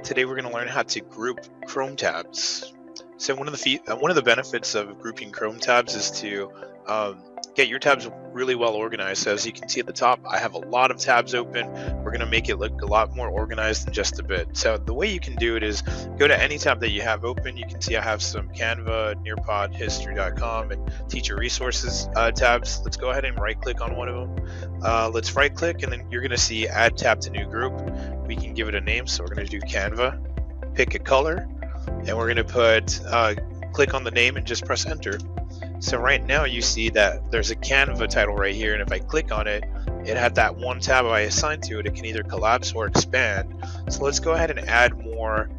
Today we're going to learn how to group Chrome tabs. So one of the benefits of grouping Chrome tabs is to get your tabs really well organized. So as you can see at the top, I have a lot of tabs open. We're going to make it look a lot more organized in just a bit. So the way you can do it is go to any tab that you have open. You can see I have some Canva, Nearpod, History.com, and Teacher Resources tabs. Let's go ahead and right click on one of them. Let's right click, and then you're going to see Add Tab to New Group. We can give it a name, so we're going to do Canva, pick a color, and we're going to put click on the name and just press enter. So right now you see that there's a Canva title right here, and if I click on it, it had that one tab I assigned to it. It can either collapse or expand. So let's go ahead and add more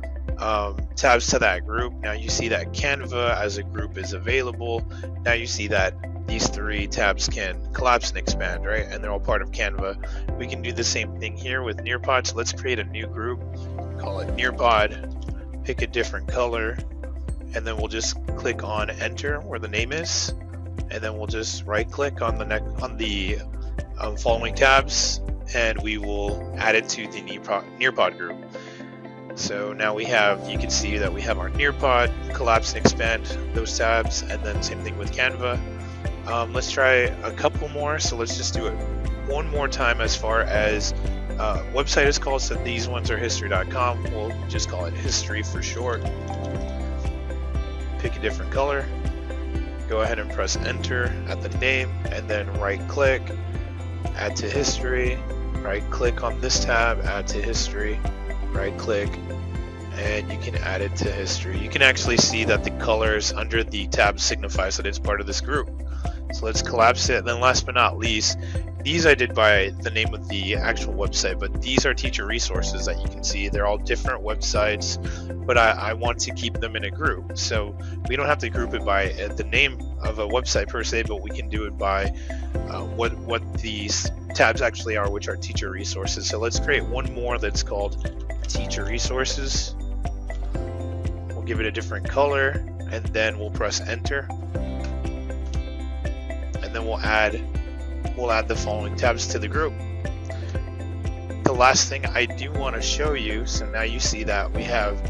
tabs to that group. Now you see that Canva as a group is available. Now you see that these three tabs can collapse and expand, right? And they're all part of Canva. We can do the same thing here with Nearpod. So let's create a new group, call it Nearpod, pick a different color, and then we'll just click on enter where the name is, and then we'll just right click on the following tabs, and we will add it to the Nearpod group. So now we have, you can see that we have our Nearpod, collapse and expand those tabs, and then same thing with Canva. Let's try a couple more. So let's just do it one more time as far as website is called. So these ones are history.com. We'll just call it history for short. Pick a different color, go ahead and press enter at the name, and then right click, add to history, right click on this tab, add to history, right click, and you can add it to history. You can actually see that the colors under the tab signifies that it's part of this group. So let's collapse it. And then last but not least, these I did by the name of the actual website, but these are teacher resources that you can see. They're all different websites, but I want to keep them in a group. So we don't have to group it by the name of a website per se, but we can do it by what these tabs actually are, which are teacher resources. So let's create one more that's called teacher resources. We'll give it a different color, and then we'll press enter. And then we'll add the following tabs to the group. The last thing I do want to show you, so now you see that we have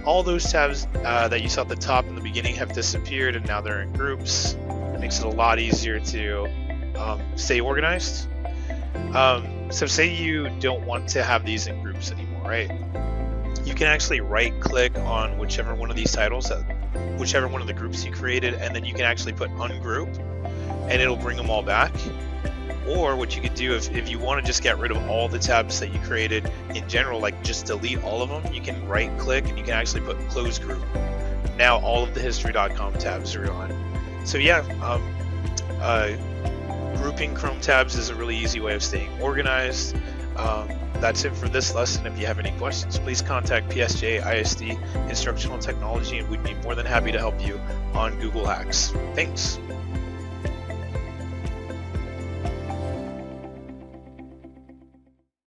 all those tabs that you saw at the top in the beginning have disappeared, and now they're in groups. It makes it a lot easier to stay organized. So say you don't want to have these in groups anymore, right? You can actually right click on whichever one of these titles, whichever one of the groups you created, and then you can actually put ungroup, and it'll bring them all back. Or what you could do, if you want to just get rid of all the tabs that you created in general, like just delete all of them, you can right click and you can actually put close group. Now all of the history.com tabs are gone. So yeah, grouping Chrome tabs is a really easy way of staying organized. That's it for this lesson. If you have any questions, please contact PSJA ISD Instructional Technology, and we'd be more than happy to help you on Google Hacks. Thanks.